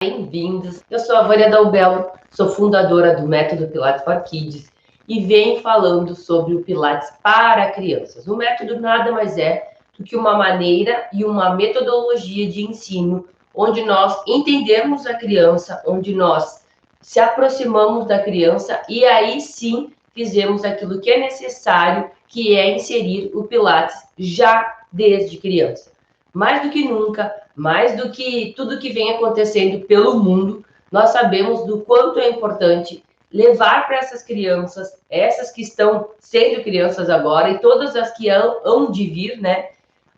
Bem-vindos. Eu sou a Vânia Dalbello, sou fundadora do Método Pilates for Kids e venho falando sobre o Pilates para crianças. O método nada mais é do que uma maneira e uma metodologia de ensino onde nós entendemos a criança, onde nós se aproximamos da criança e aí sim fizemos aquilo que é necessário, que é inserir o Pilates já desde criança. Mais do que nunca, mais do que tudo que vem acontecendo pelo mundo, nós sabemos do quanto é importante levar para essas crianças, essas que estão sendo crianças agora e todas as que hão de vir, né?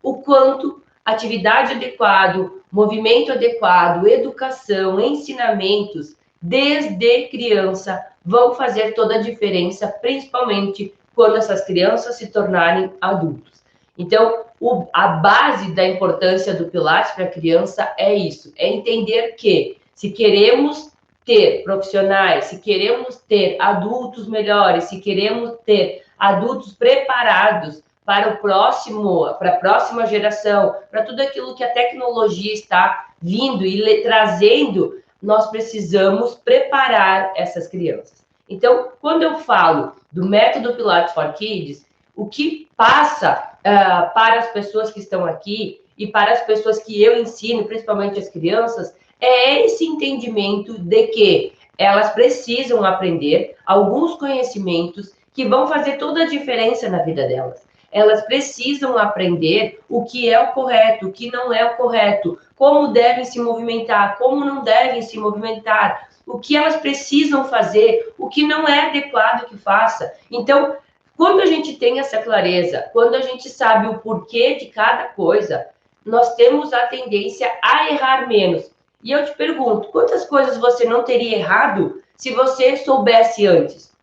O quanto atividade adequada, movimento adequado, educação, ensinamentos, desde criança, vão fazer toda a diferença, principalmente quando essas crianças se tornarem adultos. Então, a base da importância do Pilates para a criança é isso, é entender que se queremos ter profissionais, se queremos ter adultos melhores, se queremos ter adultos preparados para a próxima geração, para tudo aquilo que a tecnologia está vindo e trazendo, nós precisamos preparar essas crianças. Então, quando eu falo do método Pilates for Kids, o que passa para as pessoas que estão aqui e para as pessoas que eu ensino, principalmente as crianças, é esse entendimento de que elas precisam aprender alguns conhecimentos que vão fazer toda a diferença na vida delas. Elas precisam aprender o que é o correto, o que não é o correto, como devem se movimentar, como não devem se movimentar, o que elas precisam fazer, o que não é adequado que faça. Então, quando a gente tem essa clareza, quando a gente sabe o porquê de cada coisa, nós temos a tendência a errar menos. E eu te pergunto, quantas coisas você não teria errado se você soubesse antes?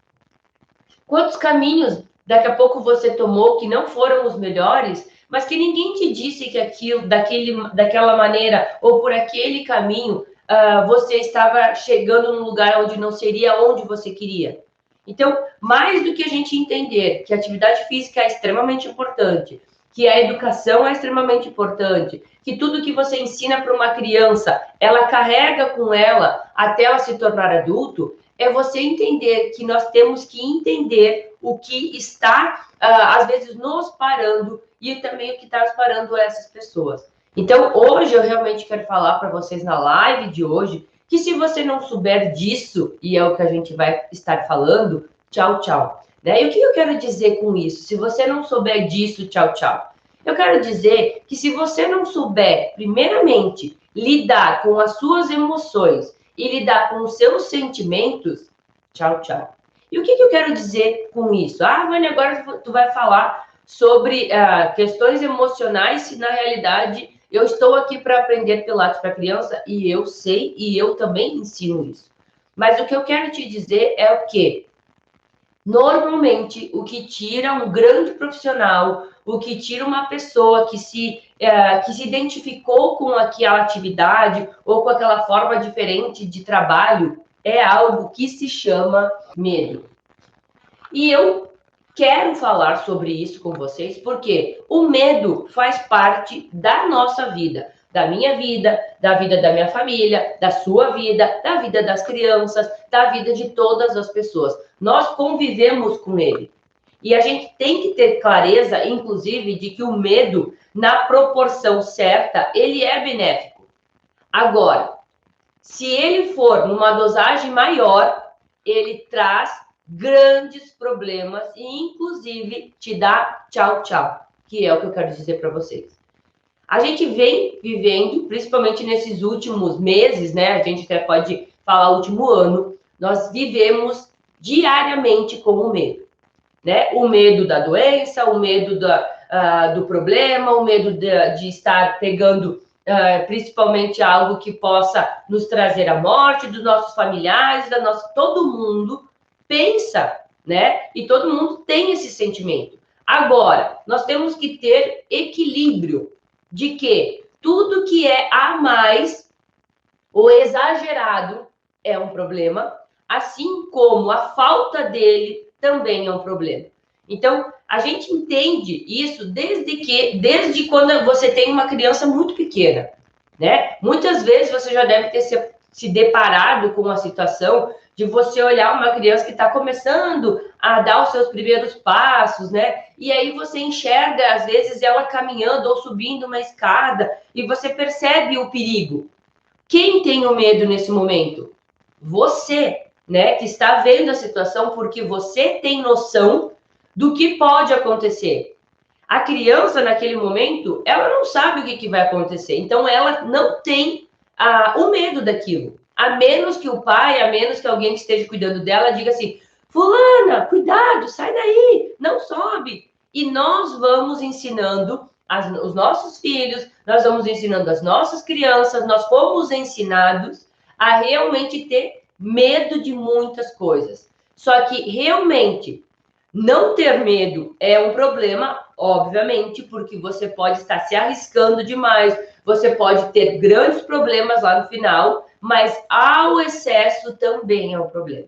Quantos caminhos daqui a pouco você tomou que não foram os melhores, mas que ninguém te disse que aquilo, daquela maneira ou por aquele caminho, você estava chegando num lugar onde não seria onde você queria? Então, mais do que a gente entender que a atividade física é extremamente importante, que a educação é extremamente importante, que tudo que você ensina para uma criança, ela carrega com ela até ela se tornar adulto, é você entender que nós temos que entender o que está, às vezes, nos parando e também o que está nos parando essas pessoas. Então, hoje eu realmente quero falar para vocês na live de hoje que se você não souber disso, e é o que a gente vai estar falando, tchau, tchau. Né? E o que eu quero dizer com isso? Se você não souber disso, tchau, tchau. Eu quero dizer que se você não souber, primeiramente, lidar com as suas emoções e lidar com os seus sentimentos, tchau, tchau. E o que eu quero dizer com isso? Vânia, agora tu vai falar sobre questões emocionais, se na realidade eu estou aqui para aprender Pilates para criança e eu sei e eu também ensino isso. Mas o que eu quero te dizer é o quê? Normalmente, o que tira um grande profissional, o que tira uma pessoa que se identificou com aquela atividade ou com aquela forma diferente de trabalho, é algo que se chama medo. E eu quero falar sobre isso com vocês, porque o medo faz parte da nossa vida, da minha vida, da vida da minha família, da sua vida, da vida das crianças, da vida de todas as pessoas. Nós convivemos com ele. E a gente tem que ter clareza, inclusive, de que o medo, na proporção certa, ele é benéfico. Agora, se ele for numa dosagem maior, ele traz grandes problemas e, inclusive, te dá tchau, tchau, que é o que eu quero dizer para vocês. A gente vem vivendo, principalmente nesses últimos meses, né? A gente até pode falar último ano, nós vivemos diariamente com o medo, né? O medo da doença, o medo do problema, o medo de estar pegando principalmente algo que possa nos trazer a morte dos nossos familiares, todo mundo pensa, né? E todo mundo tem esse sentimento. Agora, nós temos que ter equilíbrio de que tudo que é a mais ou exagerado é um problema, assim como a falta dele também é um problema. Então, a gente entende isso desde quando você tem uma criança muito pequena, né? Muitas vezes você já deve ter se deparado com a situação de você olhar uma criança que está começando a dar os seus primeiros passos, né? E aí você enxerga, às vezes, ela caminhando ou subindo uma escada e você percebe o perigo. Quem tem o medo nesse momento? Você, né? Que está vendo a situação porque você tem noção do que pode acontecer. A criança, naquele momento, ela não sabe o que vai acontecer. Então, ela não tem o medo daquilo. A menos que o pai, a menos que alguém que esteja cuidando dela diga assim, fulana, cuidado, sai daí, não sobe. E nós vamos ensinando os nossos filhos, nós vamos ensinando as nossas crianças, nós fomos ensinados a realmente ter medo de muitas coisas. Só que realmente não ter medo é um problema, obviamente, porque você pode estar se arriscando demais, você pode ter grandes problemas lá no final, mas ao excesso também é um problema.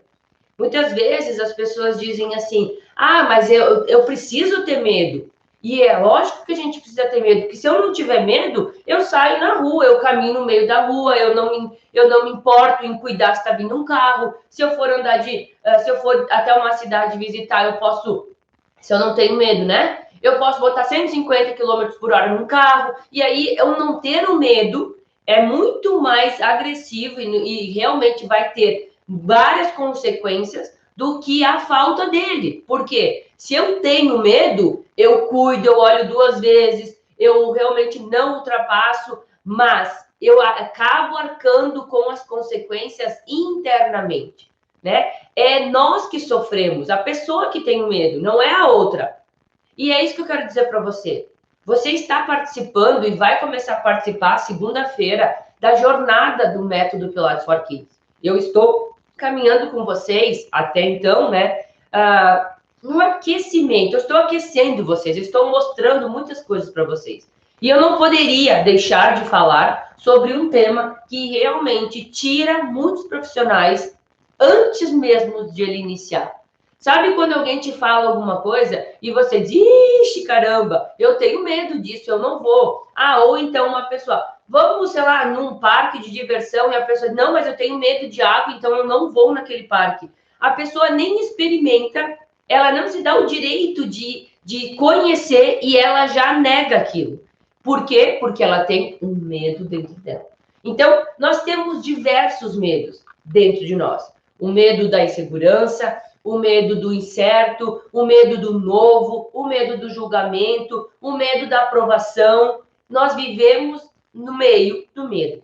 Muitas vezes as pessoas dizem assim, mas eu preciso ter medo. E é lógico que a gente precisa ter medo, porque se eu não tiver medo, eu saio na rua, eu caminho no meio da rua, eu não me importo em cuidar se está vindo um carro. Se eu for se eu for até uma cidade visitar, eu posso, se eu não tenho medo, né? Eu posso botar 150 km por hora num carro, e aí eu não ter o medo é muito mais agressivo e realmente vai ter várias consequências do que a falta dele. Porque se eu tenho medo, eu cuido, eu olho 2 vezes, eu realmente não ultrapasso, mas eu acabo arcando com as consequências internamente, né? É nós que sofremos, a pessoa que tem o medo, não é a outra. E é isso que eu quero dizer para você. Você está participando e vai começar a participar segunda-feira da jornada do Método Pilates for Kids. Eu estou caminhando com vocês até então, né? No aquecimento, eu estou aquecendo vocês, eu estou mostrando muitas coisas para vocês. E eu não poderia deixar de falar sobre um tema que realmente tira muitos profissionais antes mesmo de ele iniciar. Sabe quando alguém te fala alguma coisa e você diz, ixi, caramba, eu tenho medo disso, eu não vou. Ou então uma pessoa, vamos, sei lá, num parque de diversão e a pessoa, não, mas eu tenho medo de água, então eu não vou naquele parque. A pessoa nem experimenta, ela não se dá o direito de conhecer e ela já nega aquilo. Por quê? Porque ela tem um medo dentro dela. Então, nós temos diversos medos dentro de nós. O medo da insegurança, o medo do incerto, o medo do novo, o medo do julgamento, o medo da aprovação. Nós vivemos no meio do medo.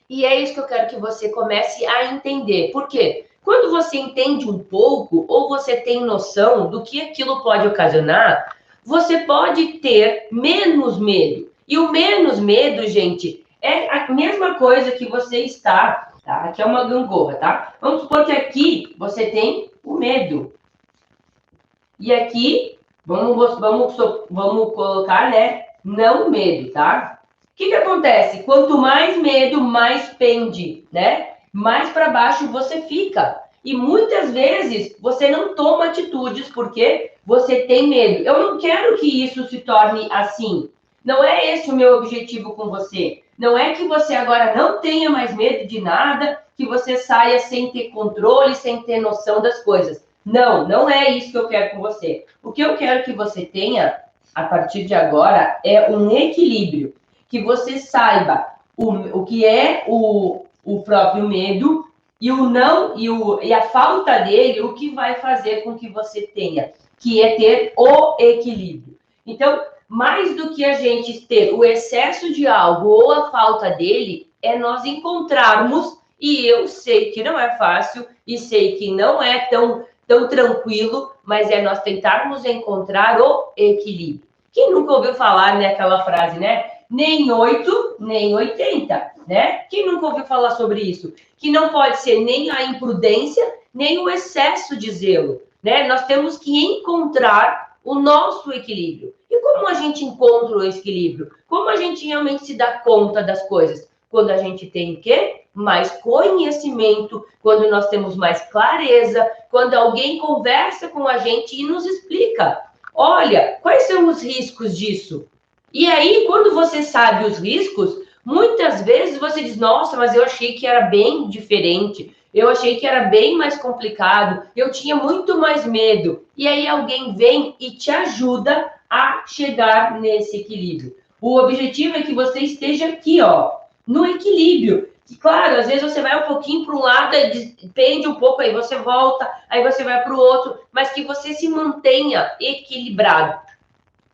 E é isso que eu quero que você comece a entender. Por quê? Quando você entende um pouco, ou você tem noção do que aquilo pode ocasionar, você pode ter menos medo. E o menos medo, gente, é a mesma coisa que você está, tá? Aqui é uma gangorra, tá? Vamos supor que aqui você tem o medo. E aqui, vamos colocar, né? Não medo, tá? O que acontece? Quanto mais medo, mais pende, né? Mais para baixo você fica. E muitas vezes você não toma atitudes porque você tem medo. Eu não quero que isso se torne assim. Não é esse o meu objetivo com você. Não é que você agora não tenha mais medo de nada, que você saia sem ter controle, sem ter noção das coisas. Não, não é isso que eu quero com você. O que eu quero que você tenha, a partir de agora, é um equilíbrio. Que você saiba o que é o próprio medo e o não e a falta dele, o que vai fazer com que você tenha, que é ter o equilíbrio. Então, mais do que a gente ter o excesso de algo ou a falta dele, é nós encontrarmos, e eu sei que não é fácil, e sei que não é tão tranquilo, mas é nós tentarmos encontrar o equilíbrio. Quem nunca ouviu falar naquela frase, né? Nem 8, nem 80, né? Quem nunca ouviu falar sobre isso? Que não pode ser nem a imprudência, nem o excesso de zelo, né? Nós temos que encontrar o nosso equilíbrio. E como a gente encontra o equilíbrio? Como a gente realmente se dá conta das coisas? Quando a gente tem o quê? Mais conhecimento, quando nós temos mais clareza, quando alguém conversa com a gente e nos explica. Olha, quais são os riscos disso? E aí, quando você sabe os riscos, muitas vezes você diz, nossa, mas eu achei que era bem diferente, eu achei que era bem mais complicado, eu tinha muito mais medo. E aí alguém vem e te ajuda a chegar nesse equilíbrio. O objetivo é que você esteja aqui, ó, no equilíbrio. Que, claro, às vezes você vai um pouquinho para um lado, depende um pouco, aí você volta, aí você vai para o outro, mas que você se mantenha equilibrado.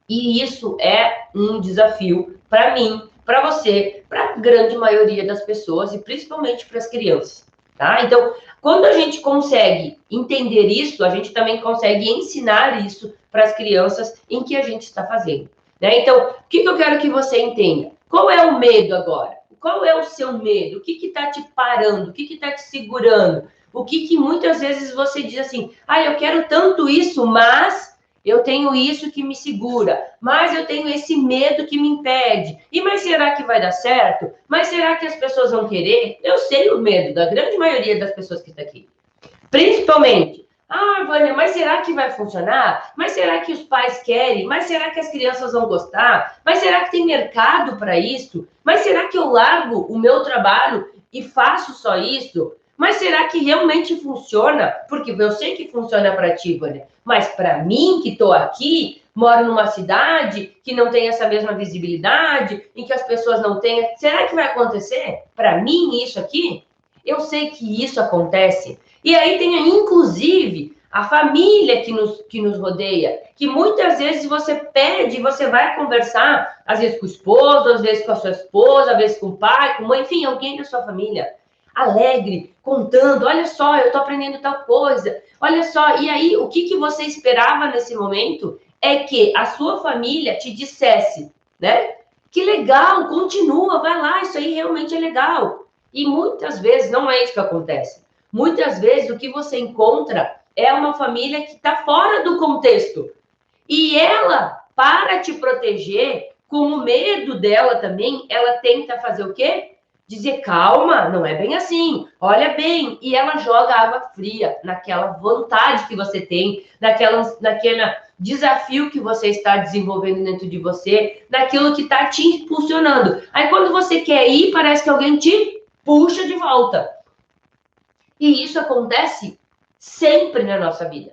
E isso é um desafio para mim, para você, para a grande maioria das pessoas e principalmente para as crianças, tá? Então, quando a gente consegue entender isso, a gente também consegue ensinar isso para as crianças em que a gente está fazendo, né? Então, o que eu quero que você entenda? Qual é o medo agora? Qual é o seu medo? O que está te parando? O que está te segurando? O que muitas vezes você diz assim, eu quero tanto isso, mas eu tenho isso que me segura, mas eu tenho esse medo que me impede. Mas será que vai dar certo? Mas será que as pessoas vão querer? Eu sei o medo da grande maioria das pessoas que está aqui. Principalmente, Vânia, mas será que vai funcionar? Mas será que os pais querem? Mas será que as crianças vão gostar? Mas será que tem mercado para isso? Mas será que eu largo o meu trabalho e faço só isso? Mas será que realmente funciona? Porque eu sei que funciona para ti, Vânia. Mas para mim, que estou aqui, moro numa cidade que não tem essa mesma visibilidade, em que as pessoas não têm... Será que vai acontecer? Para mim, isso aqui? Eu sei que isso acontece. E aí tem, inclusive, a família que nos rodeia, que muitas vezes você pede, você vai conversar, às vezes com o esposo, às vezes com a sua esposa, às vezes com o pai, com a mãe, enfim, alguém da sua família, alegre, contando, olha só, eu tô aprendendo tal coisa, olha só. E aí, o que você esperava nesse momento é que a sua família te dissesse, né? Que legal, continua, vai lá, isso aí realmente é legal. E muitas vezes não é isso que acontece. Muitas vezes o que você encontra é uma família que está fora do contexto. E ela, para te proteger, com o medo dela também, ela tenta fazer o quê? Dizer, calma, não é bem assim, olha bem. E ela joga água fria naquela vontade que você tem, naquele desafio que você está desenvolvendo dentro de você, naquilo que está te impulsionando. Aí quando você quer ir, parece que alguém te puxa de volta. E isso acontece sempre na nossa vida.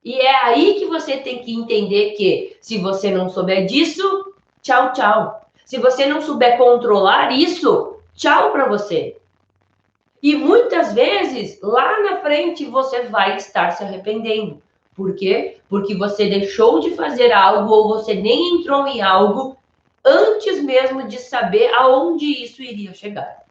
E é aí que você tem que entender que, se você não souber disso, tchau, tchau. Se você não souber controlar isso, tchau para você. E muitas vezes, lá na frente, você vai estar se arrependendo. Por quê? Porque você deixou de fazer algo ou você nem entrou em algo antes mesmo de saber aonde isso iria chegar.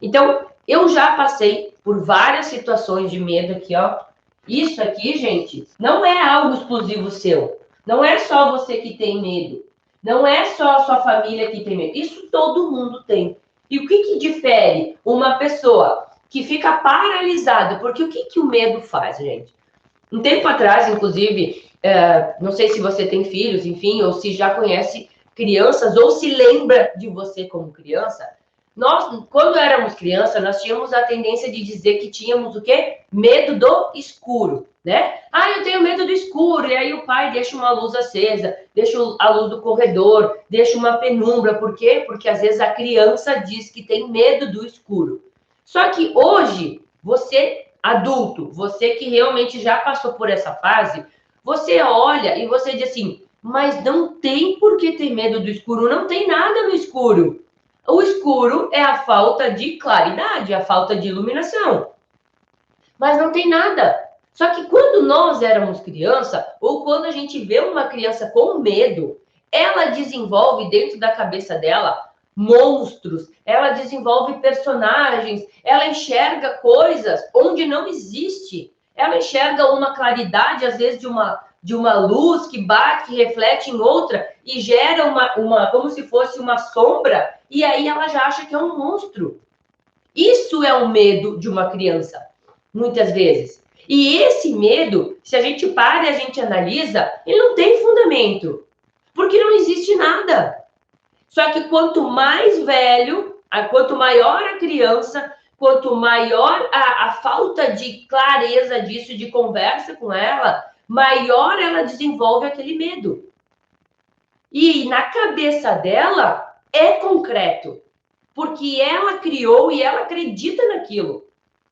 Então, eu já passei por várias situações de medo aqui, ó. Isso aqui, gente, não é algo exclusivo seu. Não é só você que tem medo. Não é só a sua família que tem medo. Isso todo mundo tem. E o que difere uma pessoa que fica paralisada? Porque o que o medo faz, gente? Um tempo atrás, inclusive, não sei se você tem filhos, enfim, ou se já conhece crianças, ou se lembra de você como criança. Nós, quando éramos crianças, nós tínhamos a tendência de dizer que tínhamos o quê? Medo do escuro, né? Eu tenho medo do escuro. E aí o pai deixa uma luz acesa, deixa a luz do corredor, deixa uma penumbra. Por quê? Porque às vezes a criança diz que tem medo do escuro. Só que hoje, você, adulto, você que realmente já passou por essa fase, você olha e você diz assim, mas não tem por que ter medo do escuro, não tem nada no escuro. O escuro é a falta de claridade, a falta de iluminação. Mas não tem nada. Só que quando nós éramos criança, ou quando a gente vê uma criança com medo, ela desenvolve dentro da cabeça dela monstros, ela desenvolve personagens, ela enxerga coisas onde não existe. Ela enxerga uma claridade, às vezes, de uma luz que bate, reflete em outra e gera uma como se fosse uma sombra, e aí ela já acha que é um monstro. Isso é o medo de uma criança, muitas vezes. E esse medo, se a gente para e a gente analisa, ele não tem fundamento, porque não existe nada. Só que quanto mais velho, quanto maior a criança, quanto maior a falta de clareza disso, de conversa com ela, maior ela desenvolve aquele medo. E na cabeça dela é concreto. porque ela criou e ela acredita naquilo.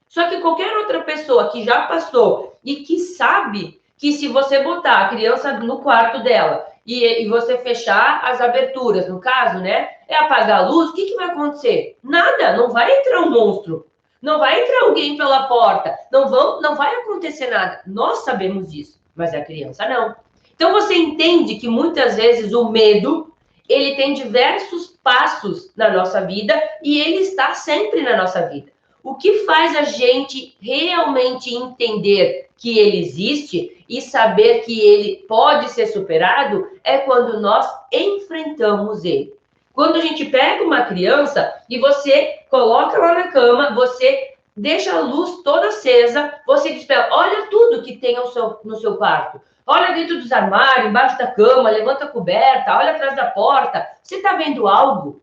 Só que qualquer outra pessoa que já passou e que sabe que se você botar a criança no quarto dela e você fechar as aberturas, no caso, né, é apagar a luz, o que vai acontecer? Nada, não vai entrar um monstro, não vai entrar alguém pela porta, não vai acontecer nada. Nós sabemos disso, mas a criança não. Então você entende que muitas vezes o medo, ele tem diversos passos na nossa vida e ele está sempre na nossa vida. O que faz a gente realmente entender que ele existe e saber que ele pode ser superado é quando nós enfrentamos ele. Quando a gente pega uma criança e você coloca lá na cama, você deixa a luz toda acesa, você diz para ela, olha tudo que tem no seu quarto. Olha dentro dos armários, embaixo da cama, levanta a coberta, olha atrás da porta. Você está vendo algo?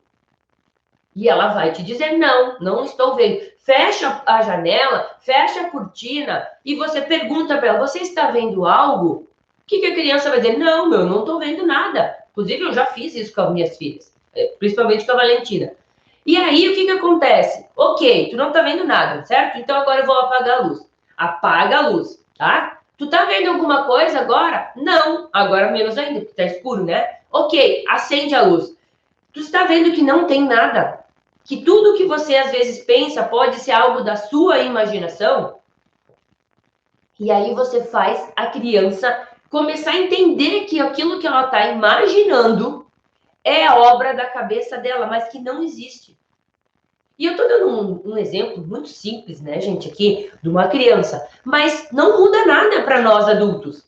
E ela vai te dizer, não, não estou vendo. Fecha a janela, fecha a cortina e você pergunta para ela, você está vendo algo? O que a criança vai dizer? Não, eu não estou vendo nada. Inclusive, eu já fiz isso com as minhas filhas, principalmente com a Valentina. E aí, o que acontece? Ok, tu não está vendo nada, certo? Então, agora eu vou apagar a luz. Apaga a luz, tá? Tu tá vendo alguma coisa agora? Não, agora menos ainda, porque tá escuro, né? Ok, acende a luz. Tu está vendo que não tem nada? Que tudo que você às vezes pensa pode ser algo da sua imaginação? E aí você faz a criança começar a entender que aquilo que ela está imaginando é a obra da cabeça dela, mas que não existe. E eu estou dando um exemplo muito simples, né, gente, aqui, de uma criança. Mas não muda nada para nós adultos.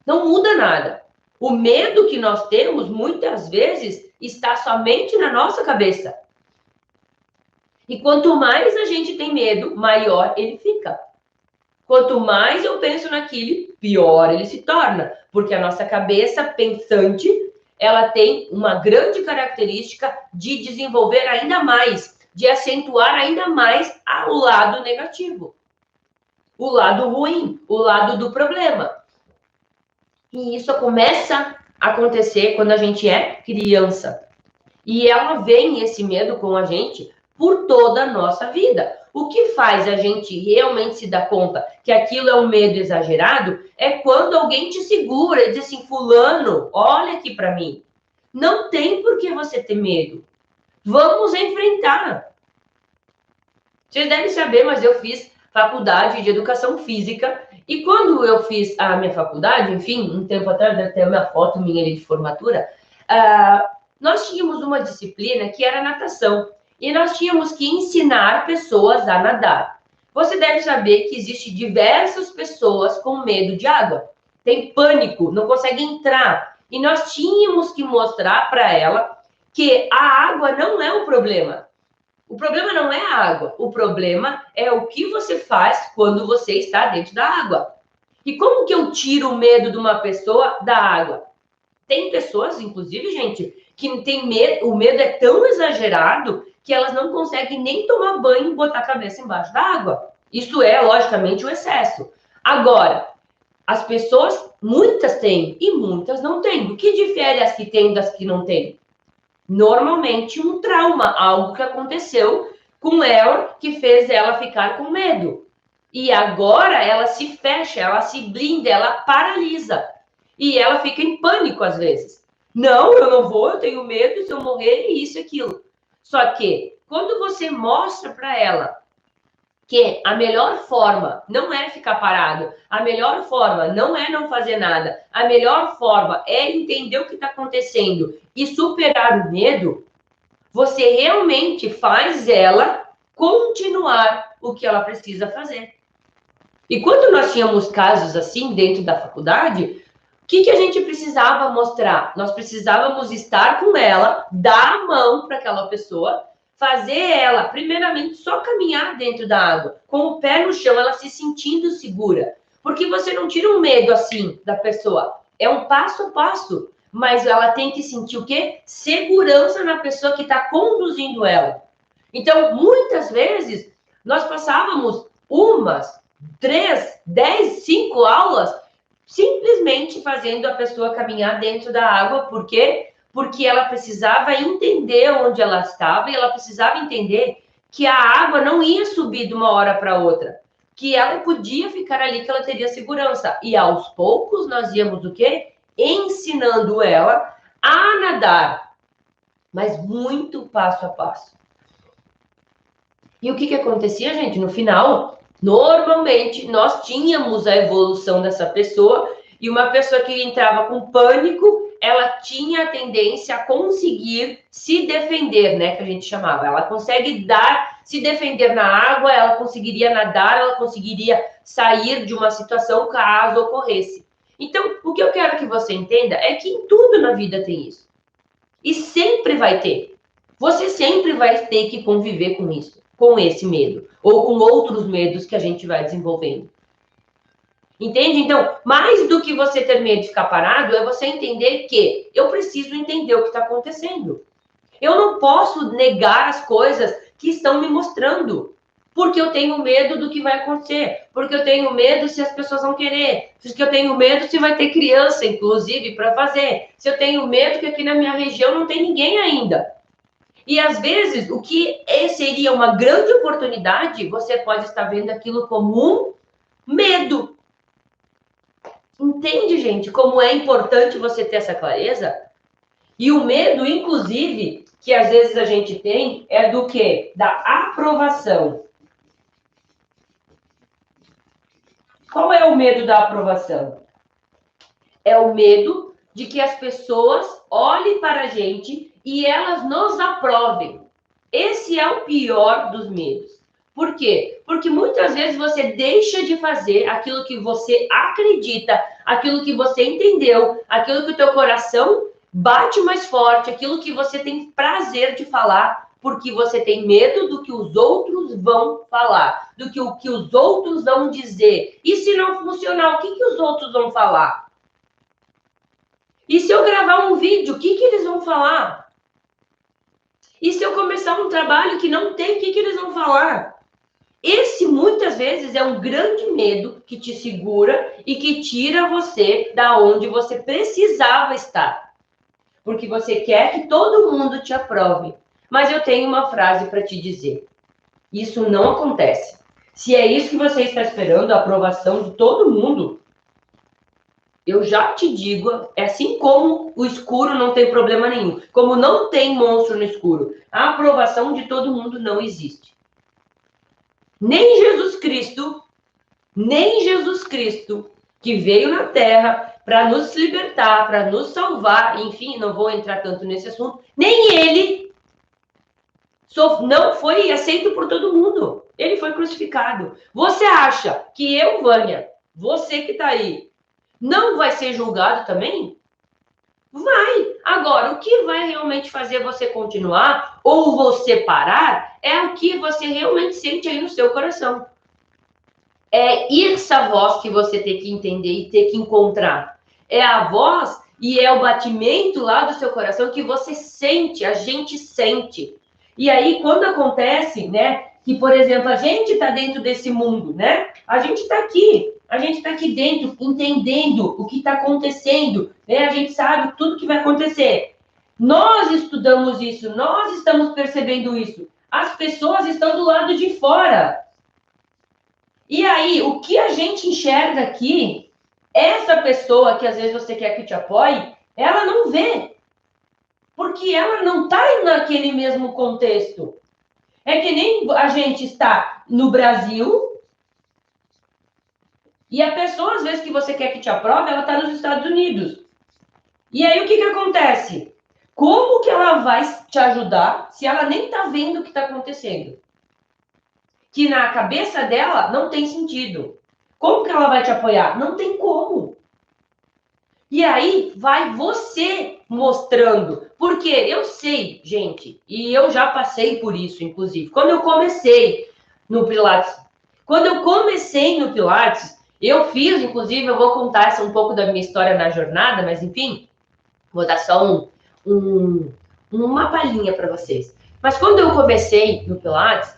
Não muda nada. O medo que nós temos, muitas vezes, está somente na nossa cabeça. E quanto mais a gente tem medo, maior ele fica. Quanto mais eu penso naquilo, pior ele se torna. Porque a nossa cabeça pensante, ela tem uma grande característica de desenvolver ainda mais, de acentuar ainda mais o lado negativo. O lado ruim, o lado do problema. E isso começa a acontecer quando a gente é criança. E ela vem, esse medo, com a gente por toda a nossa vida. O que faz a gente realmente se dar conta que aquilo é um medo exagerado é quando alguém te segura e diz assim, fulano, olha aqui para mim. Não tem por que você ter medo. Vamos enfrentar. Vocês devem saber, mas eu fiz faculdade de educação física e quando eu fiz a minha faculdade, enfim, um tempo atrás, deve ter uma foto minha ali de formatura, nós tínhamos uma disciplina que era natação e nós tínhamos que ensinar pessoas a nadar. Você deve saber que existe diversas pessoas com medo de água, tem pânico, não consegue entrar. E nós tínhamos que mostrar para ela que a água não é o problema. O problema não é a água, o problema é o que você faz quando você está dentro da água. E como que eu tiro o medo de uma pessoa da água? Tem pessoas, inclusive, gente, que tem medo, o medo é tão exagerado que elas não conseguem nem tomar banho e botar a cabeça embaixo da água. Isso é, logicamente, o excesso. Agora, as pessoas, muitas têm e muitas não têm. O que difere as que têm das que não têm? Normalmente um trauma, algo que aconteceu com ela, que fez ela ficar com medo. E agora ela se fecha, ela se blinda, ela paralisa. E ela fica em pânico às vezes. Não, eu não vou, eu tenho medo, se eu morrer, isso e aquilo. Só que, quando você mostra para ela que a melhor forma não é ficar parado, a melhor forma não é não fazer nada, a melhor forma é entender o que está acontecendo e superar o medo, você realmente faz ela continuar o que ela precisa fazer. E quando nós tínhamos casos assim dentro da faculdade, o que a gente precisava mostrar? Nós precisávamos estar com ela, dar a mão para aquela pessoa, fazer ela, primeiramente, só caminhar dentro da água, com o pé no chão, ela se sentindo segura. Porque você não tira um medo assim da pessoa. É um passo a passo. Mas ela tem que sentir o quê? Segurança na pessoa que está conduzindo ela. Então, muitas vezes, nós passávamos 1, 3, 10, 5 aulas simplesmente fazendo a pessoa caminhar dentro da água. Por quê? porque ela precisava entender onde ela estava e ela precisava entender que a água não ia subir de uma hora para outra, que ela podia ficar ali, que ela teria segurança. E aos poucos nós íamos o quê? Ensinando ela a nadar, mas muito passo a passo. E o que acontecia, gente? No final, normalmente, nós tínhamos a evolução dessa pessoa, e uma pessoa que entrava com pânico, ela tinha a tendência a conseguir se defender, né? Que a gente chamava. Ela consegue se defender na água, ela conseguiria nadar, ela conseguiria sair de uma situação caso ocorresse. Então, o que eu quero que você entenda é que em tudo na vida tem isso. E sempre vai ter. Você sempre vai ter que conviver com isso, com esse medo, ou com outros medos que a gente vai desenvolvendo. Entende? Então, mais do que você ter medo de ficar parado, é você entender que eu preciso entender o que está acontecendo. Eu não posso negar as coisas que estão me mostrando, porque eu tenho medo do que vai acontecer, porque eu tenho medo se as pessoas vão querer, porque eu tenho medo se vai ter criança, inclusive, para fazer, se eu tenho medo que aqui na minha região não tem ninguém ainda. E às vezes, o que seria uma grande oportunidade, você pode estar vendo aquilo como um medo. Entende, gente, como é importante você ter essa clareza? E o medo, inclusive, que às vezes a gente tem, é do quê? Da aprovação. Qual é o medo da aprovação? É o medo de que as pessoas olhem para a gente e elas nos aprovem. Esse é o pior dos medos. Por quê? Porque muitas vezes você deixa de fazer aquilo que você acredita, aquilo que você entendeu, aquilo que o teu coração bate mais forte, aquilo que você tem prazer de falar, porque você tem medo do que os outros vão falar, do que o que os outros vão dizer. E se não funcionar, o que os outros vão falar? E se eu gravar um vídeo, o que eles vão falar? E se eu começar um trabalho que não tem, o que eles vão falar? Esse, muitas vezes, é um grande medo que te segura e que tira você da onde você precisava estar. Porque você quer que todo mundo te aprove. Mas eu tenho uma frase para te dizer. Isso não acontece. Se é isso que você está esperando, a aprovação de todo mundo, eu já te digo, é assim como o escuro não tem problema nenhum, como não tem monstro no escuro, a aprovação de todo mundo não existe. Nem Jesus Cristo, que veio na Terra para nos libertar, para nos salvar, enfim, não vou entrar tanto nesse assunto, nem ele não foi aceito por todo mundo. Ele foi crucificado. Você acha que eu, Vânia, você que está aí, não vai ser julgado também? Vai. Agora, o que vai realmente fazer você continuar ou você parar é o que você realmente sente aí no seu coração. É essa voz que você tem que entender e ter que encontrar. É a voz e é o batimento lá do seu coração que você sente, a gente sente. E aí, quando acontece, né, que, por exemplo, a gente está dentro desse mundo, né? A gente está aqui dentro, entendendo o que está acontecendo, né? A gente sabe tudo que vai acontecer. Nós estudamos isso, nós estamos percebendo isso. As pessoas estão do lado de fora. E aí, o que a gente enxerga aqui, essa pessoa que às vezes você quer que te apoie, ela não vê. Porque ela não está naquele mesmo contexto. É que nem a gente está no Brasil e a pessoa, às vezes, que você quer que te aprove, ela está nos Estados Unidos. E aí, o que acontece? Como que ela vai te ajudar se ela nem está vendo o que está acontecendo? Que na cabeça dela não tem sentido. Como que ela vai te apoiar? Não tem como. E aí, vai você mostrando. Porque eu sei, gente, e eu já passei por isso, inclusive. Quando eu comecei no Pilates, eu fiz, inclusive, eu vou contar um pouco da minha história na jornada, mas enfim, vou dar só uma palhinha para vocês. Mas quando eu comecei no Pilates,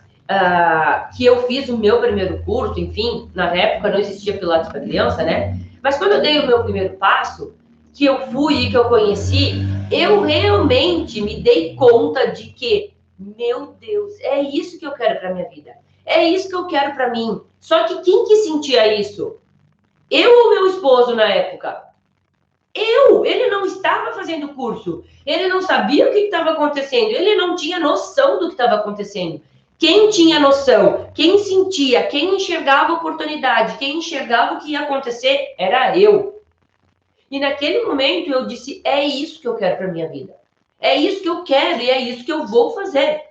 que eu fiz o meu primeiro curso, enfim, na época não existia Pilates para criança, né? Mas quando eu dei o meu primeiro passo, que eu fui e que eu conheci, eu realmente me dei conta de que, meu Deus, é isso que eu quero para minha vida. É isso que eu quero para mim. Só que quem que sentia isso? Eu ou meu esposo na época? Ele não estava fazendo curso. Ele não sabia o que estava acontecendo. Ele não tinha noção do que estava acontecendo. Quem tinha noção, quem sentia, quem enxergava a oportunidade, quem enxergava o que ia acontecer, era eu. E naquele momento eu disse, é isso que eu quero para minha vida. É isso que eu quero e é isso que eu vou fazer.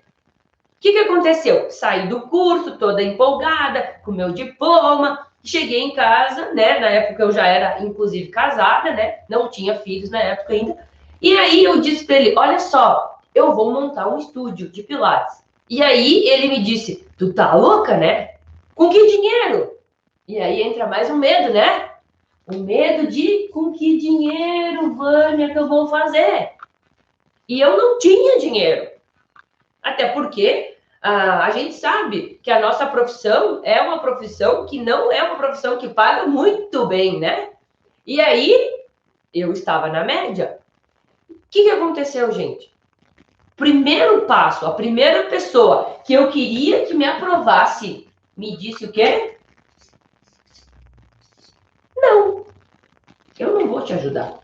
O que aconteceu? Saí do curso, toda empolgada, com meu diploma, cheguei em casa, né? Na época eu já era, inclusive, casada, né? Não tinha filhos na época ainda. E aí eu disse para ele, olha só, eu vou montar um estúdio de Pilates. E aí ele me disse, tu tá louca, né? Com que dinheiro? E aí entra mais um medo, né? O medo de com que dinheiro, Vânia, que eu vou fazer? E eu não tinha dinheiro. Até porque a gente sabe que a nossa profissão é uma profissão que não é uma profissão que paga muito bem, né? E aí, eu estava na média. O que aconteceu, gente? Primeiro passo, a primeira pessoa que eu queria que me aprovasse, me disse o quê? Não, eu não vou te ajudar.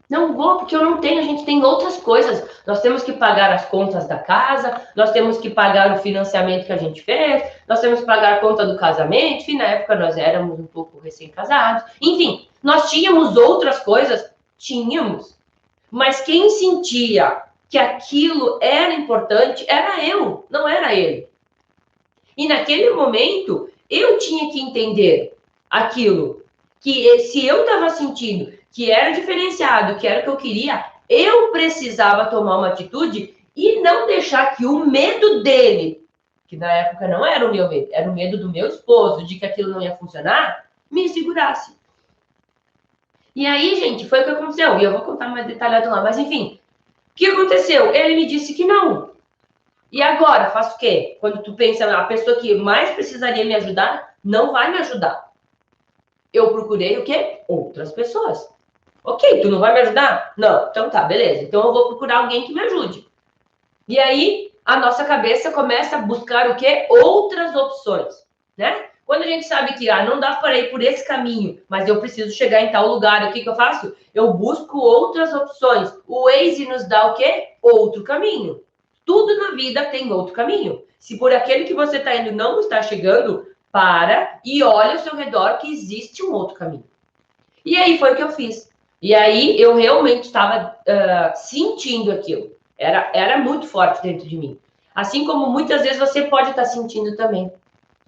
Não vou, porque eu não tenho, a gente tem outras coisas. Nós temos que pagar as contas da casa, nós temos que pagar o financiamento que a gente fez, nós temos que pagar a conta do casamento, enfim, na época nós éramos um pouco recém-casados. Enfim, nós tínhamos outras coisas? Tínhamos. Mas quem sentia que aquilo era importante era eu, não era ele. E naquele momento, eu tinha que entender aquilo, que se eu estava sentindo que era diferenciado, que era o que eu queria, eu precisava tomar uma atitude e não deixar que o medo dele, que na época não era o meu medo, era o medo do meu esposo, de que aquilo não ia funcionar, me segurasse. E aí, gente, foi o que aconteceu. E eu vou contar mais detalhado lá, mas enfim. O que aconteceu? Ele me disse que não. E agora, faço o quê? Quando tu pensa, a pessoa que mais precisaria me ajudar, não vai me ajudar. Eu procurei o quê? Outras pessoas. Ok, tu não vai me ajudar? Não, então tá, beleza. Então eu vou procurar alguém que me ajude. E aí, a nossa cabeça começa a buscar o quê? Outras opções, né? Quando a gente sabe que não dá para ir por esse caminho, mas eu preciso chegar em tal lugar, o que eu faço? Eu busco outras opções. O Waze nos dá o quê? Outro caminho. Tudo na vida tem outro caminho. Se por aquele que você está indo não está chegando, para e olha ao seu redor que existe um outro caminho. E aí foi o que eu fiz. E aí eu realmente estava sentindo aquilo. Era muito forte dentro de mim. Assim como muitas vezes você pode estar sentindo também.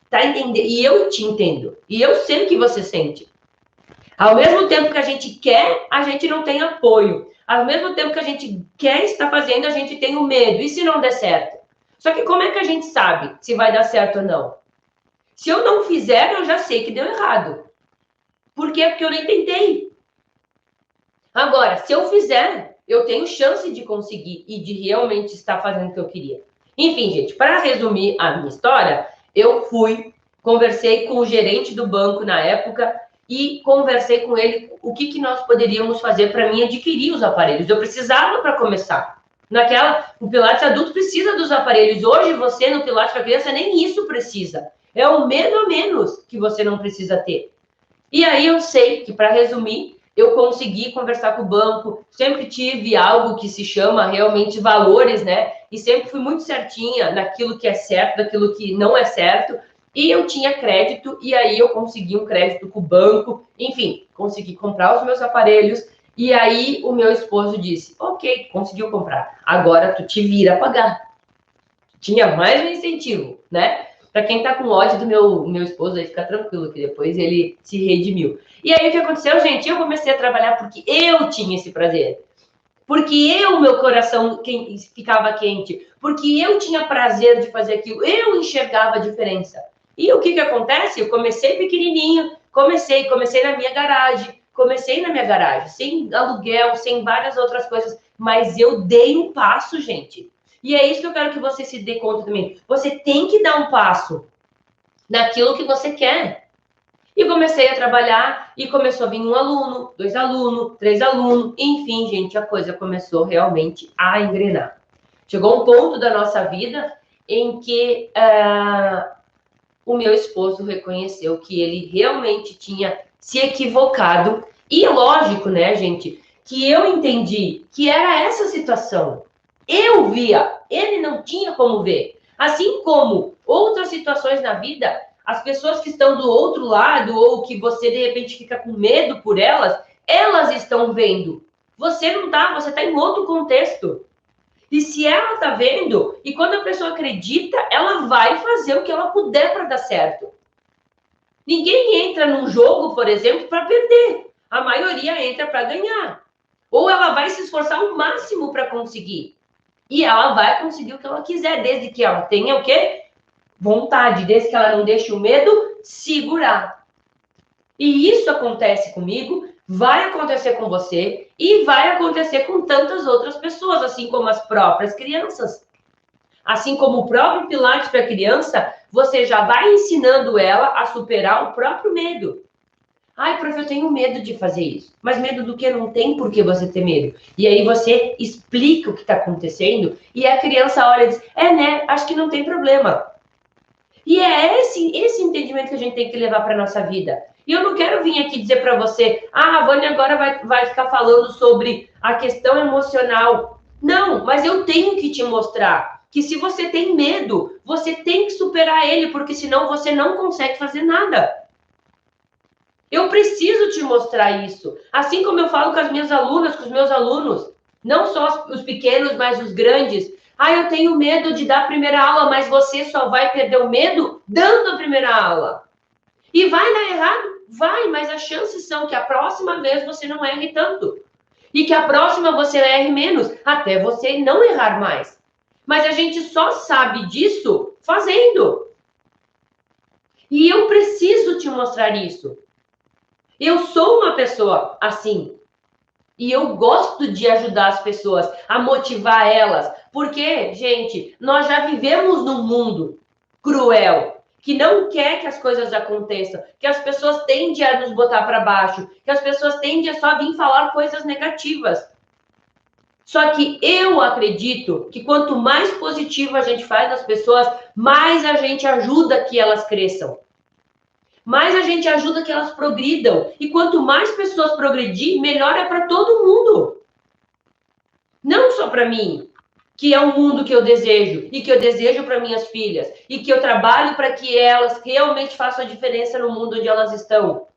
Tá entendendo? E eu te entendo. E eu sei o que você sente. Ao mesmo tempo que a gente quer, a gente não tem apoio. Ao mesmo tempo que a gente quer estar fazendo, a gente tem o medo. E se não der certo? Só que como é que a gente sabe se vai dar certo ou não? Se eu não fizer, eu já sei que deu errado. Por quê? Porque eu nem tentei. Agora, se eu fizer, eu tenho chance de conseguir e de realmente estar fazendo o que eu queria. Enfim, gente, para resumir a minha história, eu conversei com o gerente do banco na época e conversei com ele o que nós poderíamos fazer para mim adquirir os aparelhos. Eu precisava para começar. O Pilates adulto precisa dos aparelhos. Hoje, você no Pilates para criança nem isso precisa. É o medo a menos que você não precisa ter. E aí eu sei que, para resumir, eu consegui conversar com o banco, sempre tive algo que se chama realmente valores, né? E sempre fui muito certinha naquilo que é certo, daquilo que não é certo. E eu tinha crédito, e aí eu consegui um crédito com o banco, enfim, consegui comprar os meus aparelhos. E aí o meu esposo disse, ok, conseguiu comprar, agora tu te vira a pagar. Tinha mais um incentivo, né? Para quem tá com ódio do meu esposo, aí fica tranquilo, que depois ele se redimiu. E aí o que aconteceu, gente? Eu comecei a trabalhar porque eu tinha esse prazer. Porque meu coração ficava quente. Porque eu tinha prazer de fazer aquilo. Eu enxergava a diferença. E o que acontece? Eu comecei pequenininho, comecei na minha garagem, sem aluguel, sem várias outras coisas. Mas eu dei um passo, gente. E é isso que eu quero que você se dê conta também. Você tem que dar um passo naquilo que você quer. E comecei a trabalhar e começou a vir 1 aluno, 2 alunos, 3 alunos, enfim, gente, a coisa começou realmente a engrenar. Chegou um ponto da nossa vida em que o meu esposo reconheceu que ele realmente tinha se equivocado. E lógico, né, gente, que eu entendi que era essa situação. Eu via, ele não tinha como ver. Assim como outras situações na vida, as pessoas que estão do outro lado ou que você de repente fica com medo por elas, elas estão vendo. Você não tá, você tá em outro contexto. E se ela tá vendo, e quando a pessoa acredita, ela vai fazer o que ela puder para dar certo. Ninguém entra num jogo, por exemplo, para perder. A maioria entra para ganhar. Ou ela vai se esforçar o máximo para conseguir. E ela vai conseguir o que ela quiser, desde que ela tenha o quê? Vontade, desde que ela não deixe o medo segurar. E isso acontece comigo, vai acontecer com você e vai acontecer com tantas outras pessoas, assim como as próprias crianças. Assim como o próprio Pilates para criança, você já vai ensinando ela a superar o próprio medo. Ai, prof, eu tenho medo de fazer isso. Mas medo do que? Não tem por que você ter medo. E aí você explica o que está acontecendo e a criança olha e diz, né, acho que não tem problema. E é esse entendimento que a gente tem que levar para a nossa vida. E eu não quero vir aqui dizer para você, a Vânia agora vai ficar falando sobre a questão emocional. Não, mas eu tenho que te mostrar que se você tem medo, você tem que superar ele, porque senão você não consegue fazer nada. Eu preciso te mostrar isso. Assim como eu falo com as minhas alunas, com os meus alunos, não só os pequenos, mas os grandes. Eu tenho medo de dar a primeira aula, mas você só vai perder o medo dando a primeira aula. E vai dar errado? Vai, mas as chances são que a próxima vez você não erre tanto. E que a próxima você erre menos, até você não errar mais. Mas a gente só sabe disso fazendo. E eu preciso te mostrar isso. Eu sou uma pessoa assim. E eu gosto de ajudar as pessoas, a motivar elas. Porque, gente, nós já vivemos num mundo cruel, que não quer que as coisas aconteçam, que as pessoas tendem a nos botar para baixo, que as pessoas tendem a só vir falar coisas negativas. Só que eu acredito que quanto mais positivo a gente faz nas pessoas, mais a gente ajuda que elas cresçam. Mais a gente ajuda que elas progridam. E quanto mais pessoas progredir, melhor é para todo mundo. Não só para mim, que é o mundo que eu desejo e que eu desejo para minhas filhas e que eu trabalho para que elas realmente façam a diferença no mundo onde elas estão.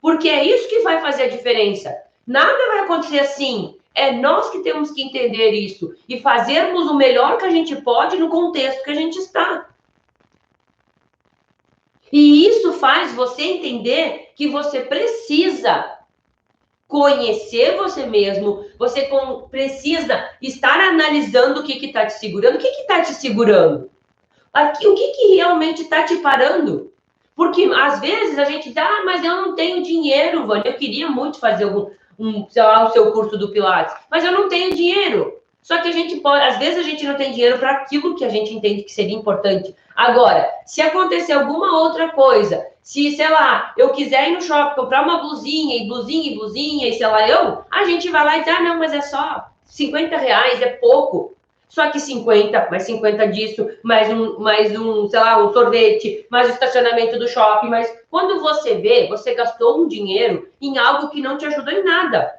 Porque é isso que vai fazer a diferença. Nada vai acontecer assim. É nós que temos que entender isso e fazermos o melhor que a gente pode no contexto que a gente está. E isso faz você entender que você precisa conhecer você mesmo, você precisa estar analisando o que está te segurando. O que está te segurando? O que realmente está te parando? Porque às vezes a gente diz, mas eu não tenho dinheiro, Vânia, eu queria muito fazer sei lá, o seu curso do Pilates, mas eu não tenho dinheiro. Só que a gente pode, às vezes a gente não tem dinheiro para aquilo que a gente entende que seria importante. Agora, se acontecer alguma outra coisa, se, sei lá, eu quiser ir no shopping comprar uma blusinha, e sei lá, a gente vai lá e diz, não, mas é só R$50, é pouco. Só que 50, mais 50 disso, mais um, sei lá, um sorvete, mais o estacionamento do shopping, mas quando você vê, você gastou um dinheiro em algo que não te ajudou em nada.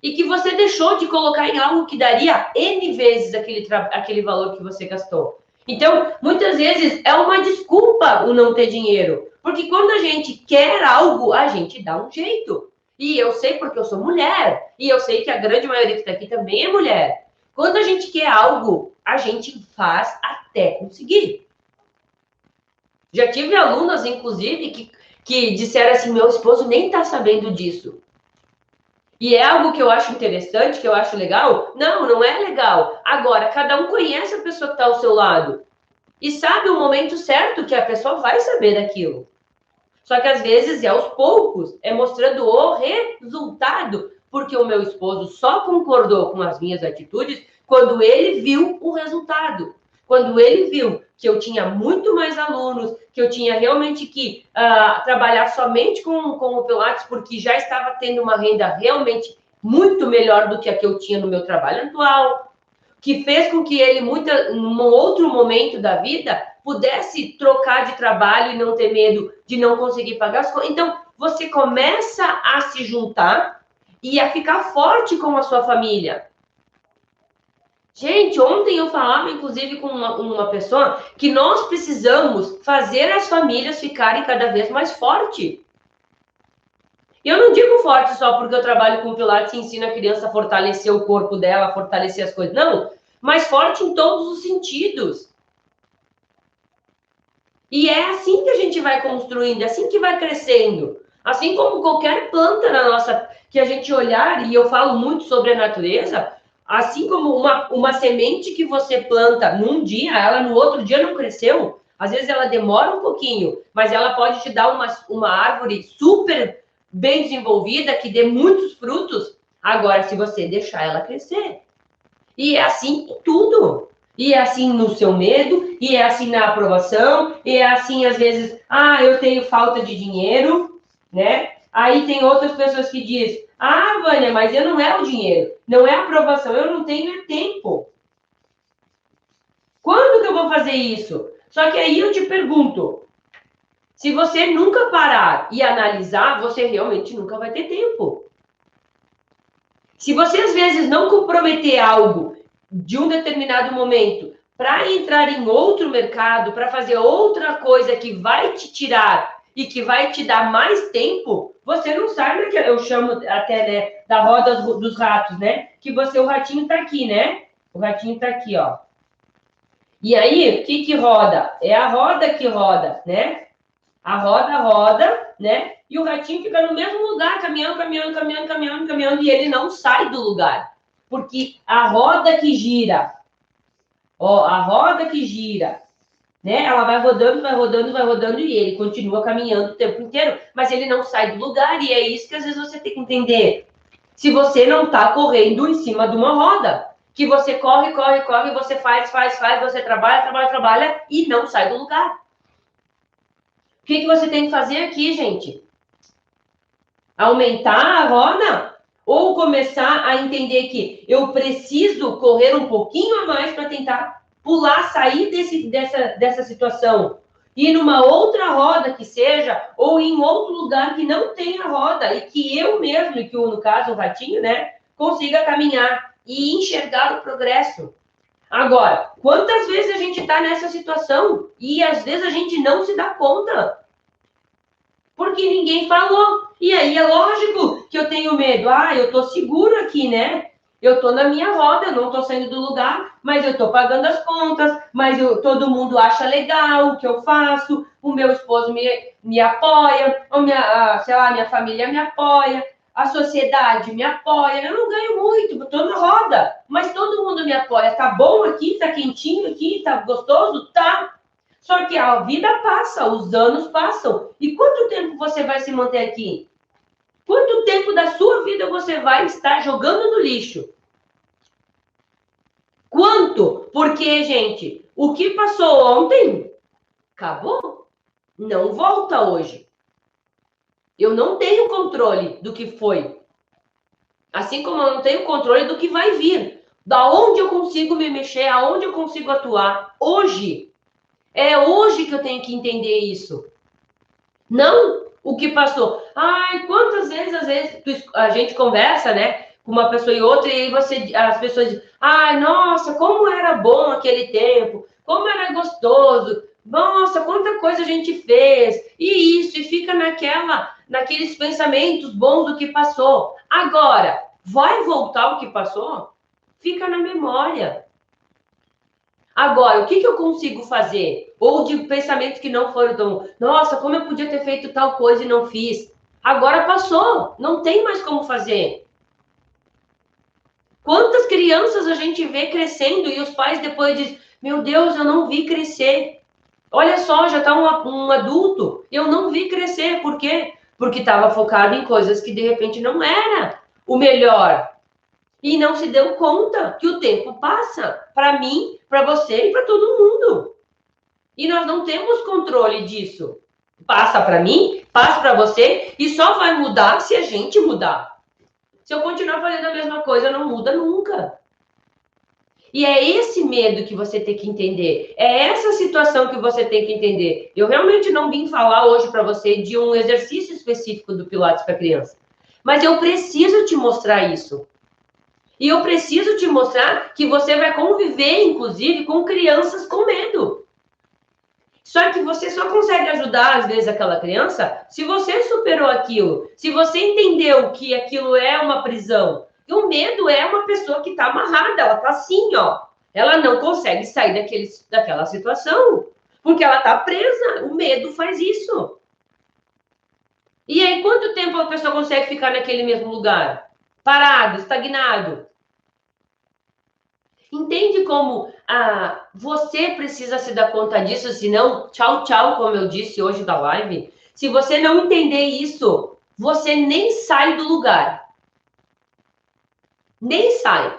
E que você deixou de colocar em algo que daria N vezes aquele valor que você gastou. Então, muitas vezes é uma desculpa o não ter dinheiro. Porque quando a gente quer algo, a gente dá um jeito. E eu sei porque eu sou mulher. E eu sei que a grande maioria que está aqui também é mulher. Quando a gente quer algo, a gente faz até conseguir. Já tive alunas, inclusive, que disseram assim, meu esposo nem está sabendo disso. E é algo que eu acho interessante, que eu acho legal? Não, não é legal. Agora, cada um conhece a pessoa que está ao seu lado. E sabe o momento certo que a pessoa vai saber daquilo. Só que às vezes é aos poucos, é mostrando o resultado. Porque o meu esposo só concordou com as minhas atitudes quando ele viu o resultado. quando ele viu que eu tinha muito mais alunos, que eu tinha realmente que trabalhar somente com o Pilates, porque já estava tendo uma renda realmente muito melhor do que a que eu tinha no meu trabalho atual, que fez com que ele, num outro momento da vida, pudesse trocar de trabalho e não ter medo de não conseguir pagar as coisas. Então, você começa a se juntar e a ficar forte com a sua família. Gente, ontem eu falava, inclusive, com uma pessoa, que nós precisamos fazer as famílias ficarem cada vez mais fortes. E eu não digo forte só porque eu trabalho com Pilates e ensino a criança a fortalecer o corpo dela, a fortalecer as coisas. Não, mas forte em todos os sentidos. E é assim que a gente vai construindo, é assim que vai crescendo. Assim como qualquer planta na nossa... que a gente olhar, e eu falo muito sobre a natureza, assim como uma semente que você planta num dia, ela no outro dia não cresceu. Às vezes ela demora um pouquinho, mas ela pode te dar uma árvore super bem desenvolvida, que dê muitos frutos, agora se você deixar ela crescer. E é assim em tudo. E é assim no seu medo, e é assim na aprovação, e é assim às vezes, eu tenho falta de dinheiro, né? Aí tem outras pessoas que dizem, Vânia, mas eu não é o dinheiro, não é a aprovação, eu não tenho tempo. Quando que eu vou fazer isso? Só que aí eu te pergunto, se você nunca parar e analisar, você realmente nunca vai ter tempo. Se você às vezes não comprometer algo de um determinado momento para entrar em outro mercado, para fazer outra coisa que vai te tirar e que vai te dar mais tempo, você não sai daquela, eu chamo até, né, da roda dos ratos, né? Que o ratinho tá aqui, né? O ratinho tá aqui, ó. E aí, o que roda? É a roda que roda, né? A roda roda, né? E o ratinho fica no mesmo lugar, caminhando, e ele não sai do lugar. Porque a roda que gira, a roda que gira, né? Ela vai rodando, e ele continua caminhando o tempo inteiro, mas ele não sai do lugar, e é isso que às vezes você tem que entender. Se você não está correndo em cima de uma roda, que você corre, você faz, você trabalha, e não sai do lugar. O que você tem que fazer aqui, gente? Aumentar a roda? Ou começar a entender que eu preciso correr um pouquinho a mais para tentar pular, sair dessa situação? Ir numa outra roda que seja, ou em outro lugar que não tenha roda, e que eu mesmo, e que no caso o ratinho, né, consiga caminhar e enxergar o progresso. Agora, quantas vezes a gente está nessa situação e às vezes a gente não se dá conta? Porque ninguém falou. E aí é lógico que eu tenho medo. Eu tô seguro aqui, né? Eu tô na minha roda, eu não tô saindo do lugar, mas eu tô pagando as contas, mas todo mundo acha legal o que eu faço, o meu esposo me apoia, minha família me apoia, a sociedade me apoia. Eu não ganho muito, tô na roda, mas todo mundo me apoia. Tá bom aqui? Tá quentinho aqui? Tá gostoso? Tá. Só que a vida passa, os anos passam. E quanto tempo você vai se manter aqui? Quanto tempo da sua vida você vai estar jogando no lixo? Quanto? Porque, gente, o que passou ontem, acabou. Não volta hoje. Eu não tenho controle do que foi. Assim como eu não tenho controle do que vai vir. Da onde eu consigo me mexer, aonde eu consigo atuar. Hoje. É hoje que eu tenho que entender isso. Não o que passou. Quantas vezes, às vezes, a gente conversa, né, com uma pessoa e outra, e aí as pessoas dizem, nossa, como era bom aquele tempo, como era gostoso, nossa, quanta coisa a gente fez, e fica naqueles pensamentos bons do que passou. Agora, vai voltar o que passou? Fica na memória. Agora, o que eu consigo fazer? Ou de pensamentos que não foram tão... Nossa, como eu podia ter feito tal coisa e não fiz. Agora passou, não tem mais como fazer. Quantas crianças a gente vê crescendo e os pais depois dizem, meu Deus, eu não vi crescer. Olha só, já está um adulto, eu não vi crescer. Por quê? Porque estava focado em coisas que de repente não era o melhor. E não se deu conta que o tempo passa. Para mim, para você e para todo mundo. E nós não temos controle disso. Passa para mim, passa para você, e só vai mudar se a gente mudar. Se eu continuar fazendo a mesma coisa, não muda nunca. E é esse medo que você tem que entender. É essa situação que você tem que entender. Eu realmente não vim falar hoje para você de um exercício específico do Pilates para criança. Mas eu preciso te mostrar isso. E eu preciso te mostrar que você vai conviver, inclusive, com crianças com medo. Só que você só consegue ajudar, às vezes, aquela criança se você superou aquilo. Se você entendeu que aquilo é uma prisão. E o medo é uma pessoa que está amarrada. Ela está assim, ó. Ela não consegue sair daquela situação. Porque ela está presa. O medo faz isso. E aí, quanto tempo a pessoa consegue ficar naquele mesmo lugar? Parado, estagnado. Entende como você precisa se dar conta disso, senão, tchau, tchau, como eu disse hoje da live. Se você não entender isso, você nem sai do lugar. Nem sai.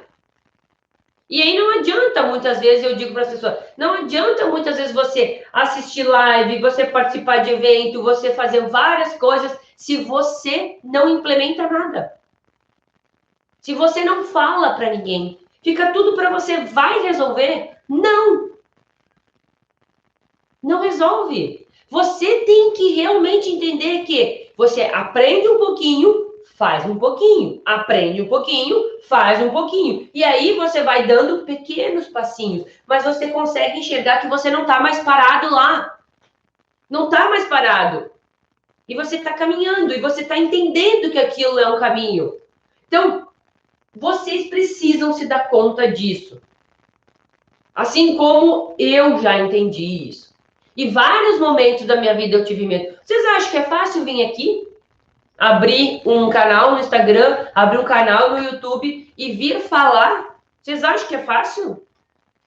E aí não adianta, muitas vezes, eu digo para as pessoas, não adianta muitas vezes você assistir live, você participar de evento, você fazer várias coisas, se você não implementa nada. Se você não fala para ninguém. Fica tudo para você, vai resolver? Não! Não resolve. Você tem que realmente entender que você aprende um pouquinho, faz um pouquinho. Aprende um pouquinho, faz um pouquinho. E aí você vai dando pequenos passinhos. Mas você consegue enxergar que você não está mais parado lá. Não está mais parado. E você está caminhando, e você está entendendo que aquilo é um caminho. Então, vocês precisam se dar conta disso. Assim como eu já entendi isso. E vários momentos da minha vida eu tive medo. Vocês acham que é fácil vir aqui, abrir um canal no Instagram, abrir um canal no YouTube e vir falar? Vocês acham que é fácil?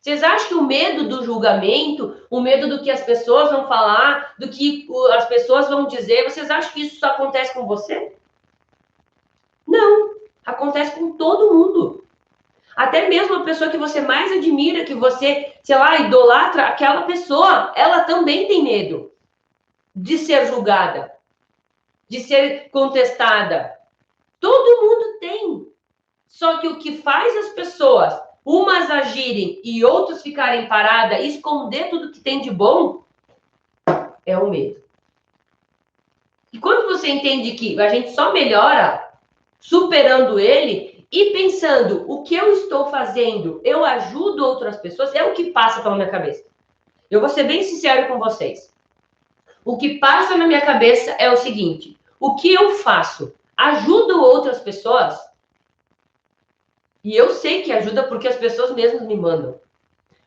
Vocês acham que o medo do julgamento, o medo do que as pessoas vão falar, do que as pessoas vão dizer, vocês acham que isso só acontece com você? Não. Acontece com todo mundo. Até mesmo a pessoa que você mais admira, que você, sei lá, idolatra, aquela pessoa, ela também tem medo de ser julgada, de ser contestada. Todo mundo tem. Só que o que faz as pessoas, umas agirem e outras ficarem paradas, esconder tudo que tem de bom, é o medo. E quando você entende que a gente só melhora superando ele, e pensando, o que eu estou fazendo, eu ajudo outras pessoas, é o que passa pela minha cabeça. Eu vou ser bem sincero com vocês. O que passa na minha cabeça é o seguinte, o que eu faço, ajudo outras pessoas? E eu sei que ajuda porque as pessoas mesmas me mandam.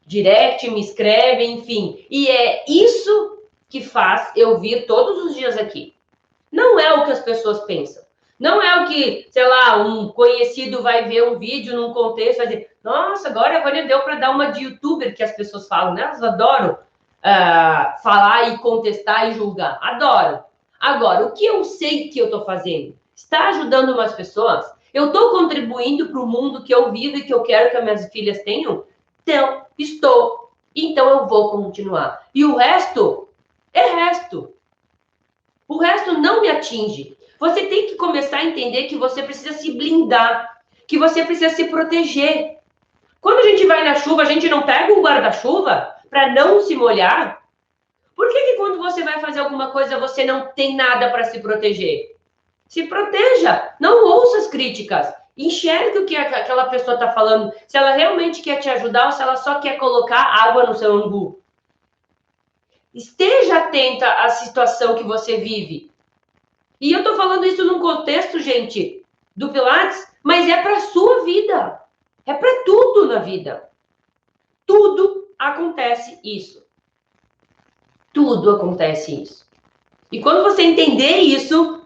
Direct, me escrevem, enfim. E é isso que faz eu vir todos os dias aqui. Não é o que as pessoas pensam. Não é o que, sei lá, um conhecido vai ver um vídeo num contexto e vai dizer, nossa, agora a Vânia deu para dar uma de youtuber, que as pessoas falam, né? Elas adoram falar e contestar e julgar. Adoram. Agora, o que eu sei que eu estou fazendo? Está ajudando umas pessoas? Eu estou contribuindo para o mundo que eu vivo e que eu quero que as minhas filhas tenham? Então, estou. Então, eu vou continuar. E o resto é resto. O resto não me atinge. Você tem que começar a entender que você precisa se blindar, que você precisa se proteger. Quando a gente vai na chuva, a gente não pega um guarda-chuva para não se molhar? Por que quando você vai fazer alguma coisa, você não tem nada para se proteger? Se proteja, não ouça as críticas. Enxergue o que aquela pessoa está falando, se ela realmente quer te ajudar ou se ela só quer colocar água no seu umbu. Esteja atenta à situação que você vive. E eu tô falando isso num contexto, gente, do Pilates, mas é para sua vida. É para tudo na vida. Tudo acontece isso. Tudo acontece isso. E quando você entender isso,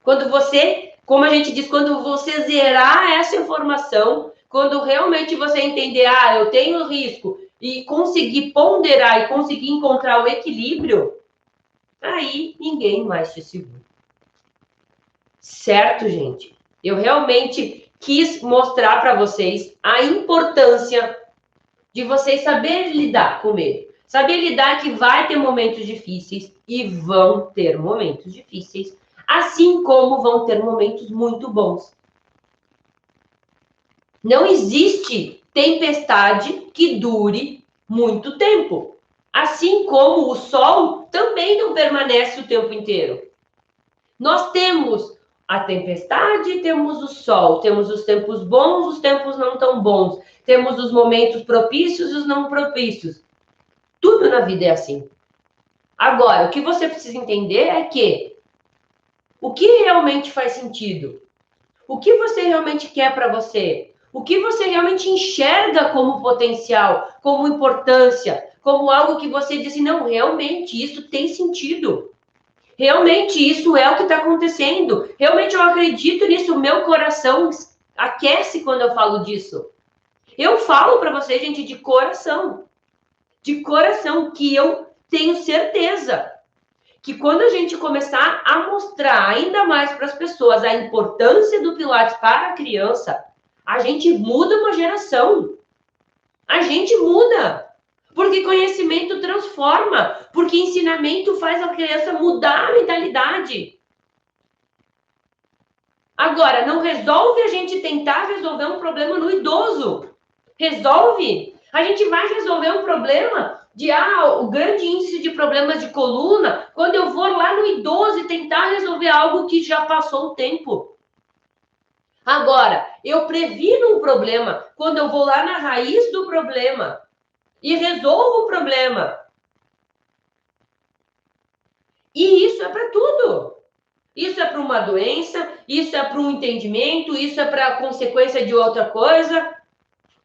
quando você, como a gente diz, quando você zerar essa informação, quando realmente você entender, eu tenho risco, e conseguir ponderar e conseguir encontrar o equilíbrio, aí ninguém mais te segura. Certo, gente? Eu realmente quis mostrar para vocês a importância de vocês saberem lidar com ele. Saber lidar que vai ter momentos difíceis e vão ter momentos difíceis, assim como vão ter momentos muito bons. Não existe tempestade que dure muito tempo. Assim como o sol também não permanece o tempo inteiro. Nós temos a tempestade, temos o sol, temos os tempos bons, os tempos não tão bons, temos os momentos propícios e os não propícios. Tudo na vida é assim. Agora, o que você precisa entender é que o que realmente faz sentido? O que você realmente quer para você? O que você realmente enxerga como potencial, como importância, como algo que você diz assim, não, realmente isso tem sentido. Realmente isso é o que está acontecendo. Realmente eu acredito nisso. O meu coração aquece quando eu falo disso. Eu falo para você, gente, de coração. De coração, que eu tenho certeza que quando a gente começar a mostrar ainda mais para as pessoas a importância do Pilates para a criança, a gente muda uma geração. A gente muda. Porque conhecimento transforma. Porque ensinamento faz a criança mudar a mentalidade. Agora, não resolve a gente tentar resolver um problema no idoso. Resolve. A gente vai resolver um problema de o grande índice de problemas de coluna quando eu vou lá no idoso e tentar resolver algo que já passou o tempo. Agora, eu previno um problema quando eu vou lá na raiz do problema e resolvo o problema. E isso é para tudo. Isso é para uma doença, isso é para um entendimento, isso é para consequência de outra coisa.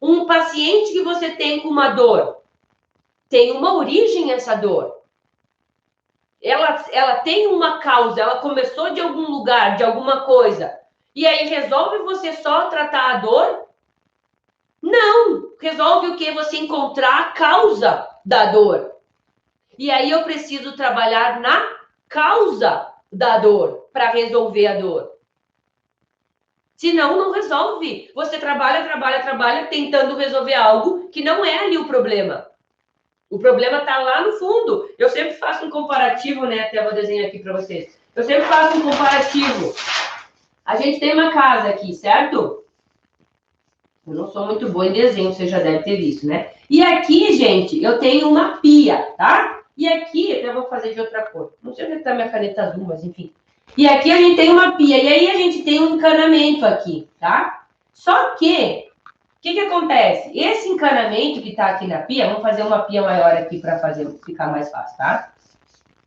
Um paciente que você tem com uma dor, tem uma origem essa dor. Ela tem uma causa, ela começou de algum lugar, de alguma coisa. E aí resolve você só tratar a dor? Não! Resolve o que? Você encontrar a causa da dor. E aí eu preciso trabalhar na causa da dor para resolver a dor. Senão, não resolve. Você trabalha, tentando resolver algo que não é ali o problema. O problema está lá no fundo. Eu sempre faço um comparativo, né? Até vou desenhar aqui para vocês. Eu sempre faço um comparativo. A gente tem uma casa aqui, certo? Eu não sou muito boa em desenho, você já deve ter visto, né? E aqui, gente, eu tenho uma pia, tá? E aqui, eu vou fazer de outra cor. Não sei onde está minha caneta azul, mas enfim. E aqui a gente tem uma pia. E aí a gente tem um encanamento aqui, tá? Só que, o que acontece? Esse encanamento que tá aqui na pia, vamos fazer uma pia maior aqui para ficar mais fácil, tá?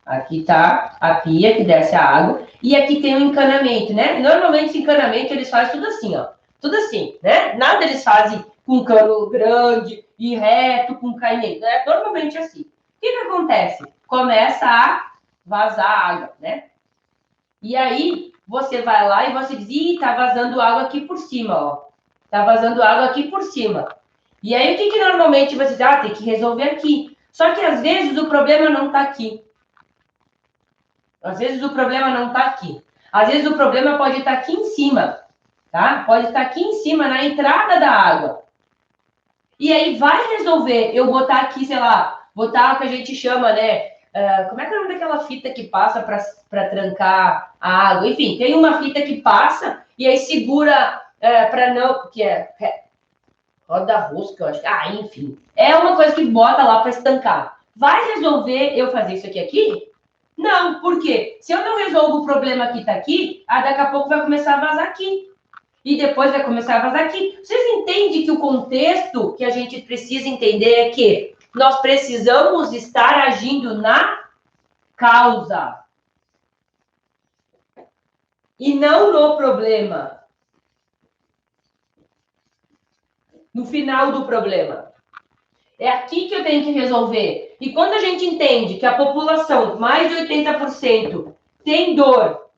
Aqui tá a pia que desce a água. E aqui tem um encanamento, né? Normalmente esse encanamento eles fazem tudo assim, ó. Tudo assim, né? Nada eles fazem com cano grande e reto, com caimento. É normalmente assim. O que acontece? Começa a vazar água, né? E aí, você vai lá e você diz, ih, tá vazando água aqui por cima, ó. Tá vazando água aqui por cima. E aí, o que normalmente você diz? Ah, tem que resolver aqui. Só que, às vezes, o problema não tá aqui. Às vezes, o problema não tá aqui. Às vezes, o problema pode estar aqui em cima, tá? Pode estar aqui em cima, na entrada da água. E aí, vai resolver eu botar aqui, sei lá, botar o que a gente chama, né? Como é que é o nome daquela fita que passa para trancar a água? Enfim, tem uma fita que passa e aí segura para não... Porque roda rosca, eu acho. Ah, enfim. É uma coisa que bota lá para estancar. Vai resolver eu fazer isso aqui? Não, por quê? Se eu não resolvo o problema que está aqui, daqui a pouco vai começar a vazar aqui. E depois vai começar a vazar aqui. Vocês entendem que o contexto que a gente precisa entender é que nós precisamos estar agindo na causa. E não no problema. No final do problema. É aqui que eu tenho que resolver. E quando a gente entende que a população, mais de 80%, tem dor,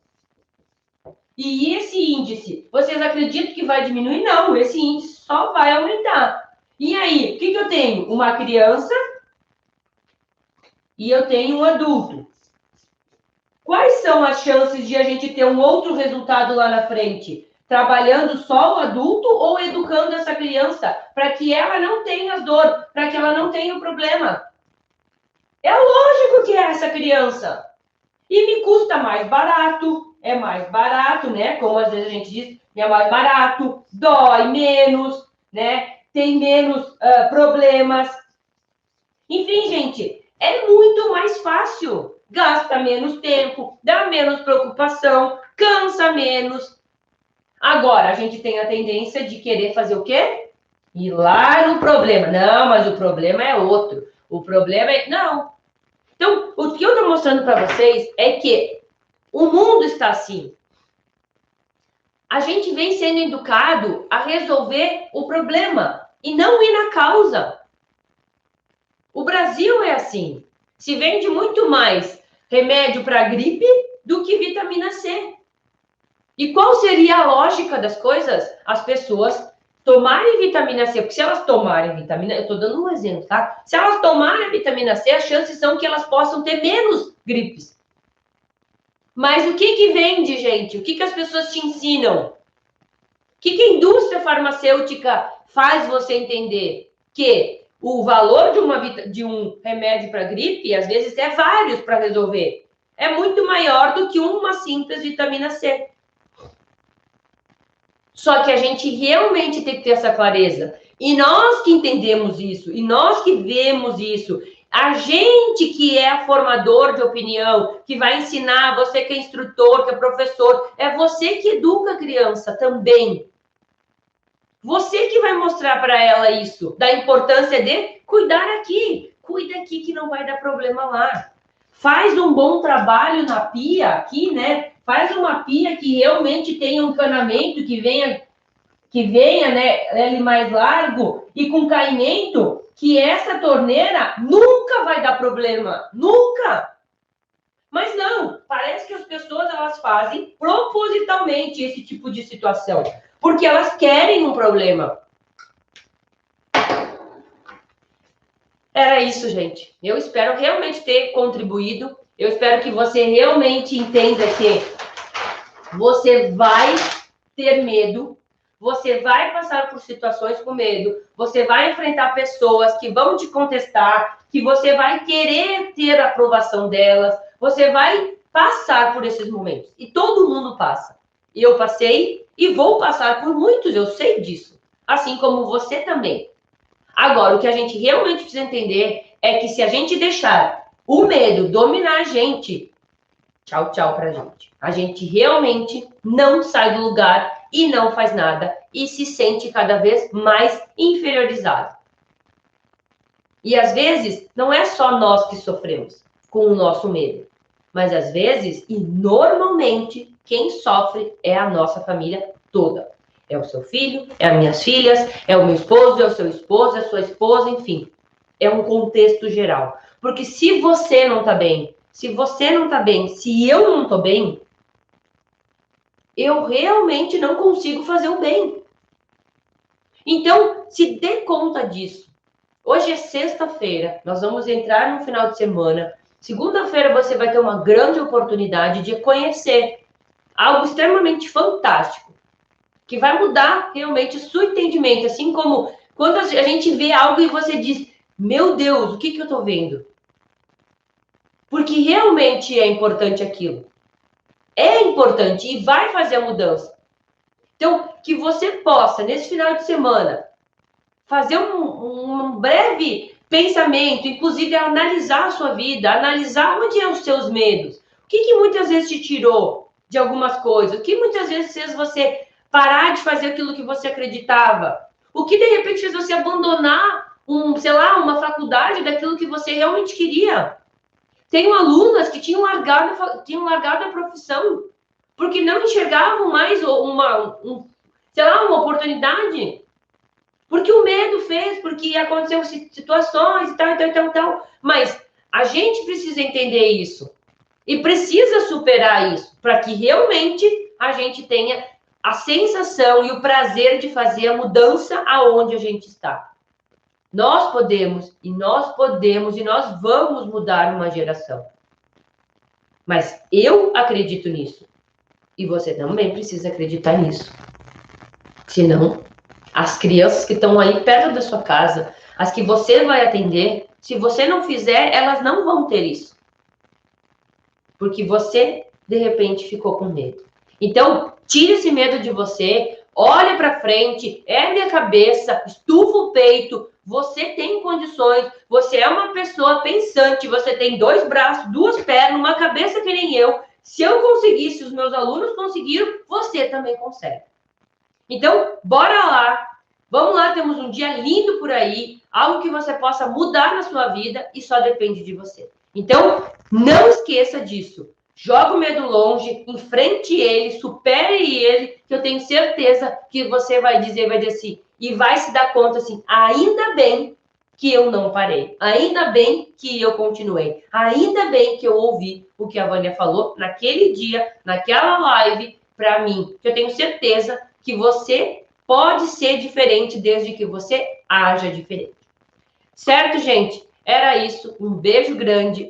e esse índice, vocês acreditam que vai diminuir? Não, esse índice só vai aumentar. E aí, o que eu tenho? Uma criança e eu tenho um adulto. Quais são as chances de a gente ter um outro resultado lá na frente? Trabalhando só o adulto ou educando essa criança para que ela não tenha dor, para que ela não tenha o problema? É lógico que é essa criança. E me custa mais barato, é mais barato, né? Como às vezes a gente diz, é mais barato, dói menos, né? Tem menos problemas. Enfim, gente, é muito mais fácil. Gasta menos tempo, dá menos preocupação, cansa menos. Agora, a gente tem a tendência de querer fazer o quê? Ir lá no problema. Não, mas o problema é outro. O problema é... Não. Então, o que eu estou mostrando para vocês é que o mundo está assim. A gente vem sendo educado a resolver o problema e não ir na causa. O Brasil é assim. Se vende muito mais remédio para gripe do que vitamina C. E qual seria a lógica das coisas? As pessoas tomarem vitamina C, porque se elas tomarem vitamina, eu estou dando um exemplo, tá? Se elas tomarem vitamina C, as chances são que elas possam ter menos gripes. Mas o que vende, gente? O que as pessoas te ensinam? O que a indústria farmacêutica faz você entender? Que o valor de um remédio para gripe, às vezes, é vários para resolver. É muito maior do que uma simples vitamina C. Só que a gente realmente tem que ter essa clareza. E nós que entendemos isso, e nós que vemos isso, a gente que é formador de opinião, que vai ensinar, você que é instrutor, que é professor, é você que educa a criança também. Você que vai mostrar para ela isso, da importância de cuidar aqui. Cuida aqui que não vai dar problema lá. Faz um bom trabalho na pia aqui, né? Faz uma pia que realmente tenha um encanamento, que venha, né, ele mais largo e com caimento, que essa torneira nunca vai dar problema. Nunca! Mas não, parece que as pessoas elas fazem propositalmente esse tipo de situação, porque elas querem um problema. Era isso, gente. Eu espero realmente ter contribuído. Eu espero que você realmente entenda que você vai ter medo, você vai passar por situações com medo, você vai enfrentar pessoas que vão te contestar, que você vai querer ter a aprovação delas, você vai passar por esses momentos. E todo mundo passa. Eu passei e vou passar por muitos, eu sei disso. Assim como você também. Agora, o que a gente realmente precisa entender é que se a gente deixar o medo dominar a gente, tchau, tchau pra gente. A gente realmente não sai do lugar e não faz nada e se sente cada vez mais inferiorizado. E às vezes, não é só nós que sofremos com o nosso medo, mas às vezes, e normalmente, quem sofre é a nossa família toda. É o seu filho, é as minhas filhas, é o meu esposo, é o seu esposo, é a sua esposa, enfim. É um contexto geral. Porque se você não tá bem, se você não tá bem, se eu não tô bem, eu realmente não consigo fazer o bem. Então, se dê conta disso. Hoje é sexta-feira, nós vamos entrar no final de semana. Segunda-feira você vai ter uma grande oportunidade de conhecer algo extremamente fantástico, que vai mudar realmente o seu entendimento. Assim como quando a gente vê algo e você diz, meu Deus, o que eu tô vendo? Porque realmente é importante aquilo. É importante e vai fazer a mudança. Então, que você possa, nesse final de semana, fazer um breve pensamento, inclusive analisar a sua vida, analisar onde são os seus medos. O que muitas vezes te tirou de algumas coisas? O que muitas vezes fez você parar de fazer aquilo que você acreditava? O que, de repente, fez você abandonar, uma faculdade daquilo que você realmente queria? Tenho alunas que tinham largado a profissão porque não enxergavam mais uma oportunidade. Porque o medo fez, porque aconteceram situações e tal. Mas a gente precisa entender isso. E precisa superar isso, para que realmente a gente tenha a sensação e o prazer de fazer a mudança aonde a gente está. Nós podemos, e nós vamos mudar uma geração. Mas eu acredito nisso. E você também precisa acreditar nisso. Senão, as crianças que estão aí perto da sua casa, as que você vai atender, se você não fizer, elas não vão ter isso. Porque você, de repente, ficou com medo. Então, tire esse medo de você, olha para frente, ergue a cabeça, estufa o peito, você tem condições, você é uma pessoa pensante, você tem 2 braços, 2 pernas, uma cabeça que nem eu. Se eu conseguir, se os meus alunos conseguiram, você também consegue. Então, bora lá. Vamos lá, temos um dia lindo por aí, algo que você possa mudar na sua vida e só depende de você. Então, não esqueça disso. Joga o medo longe, enfrente ele, supere ele, que eu tenho certeza que você vai dizer assim, e vai se dar conta assim, ainda bem que eu não parei, ainda bem que eu continuei, ainda bem que eu ouvi o que a Vânia falou naquele dia, naquela live, para mim, que eu tenho certeza que você pode ser diferente desde que você haja diferente. Certo, gente? Era isso. Um beijo grande.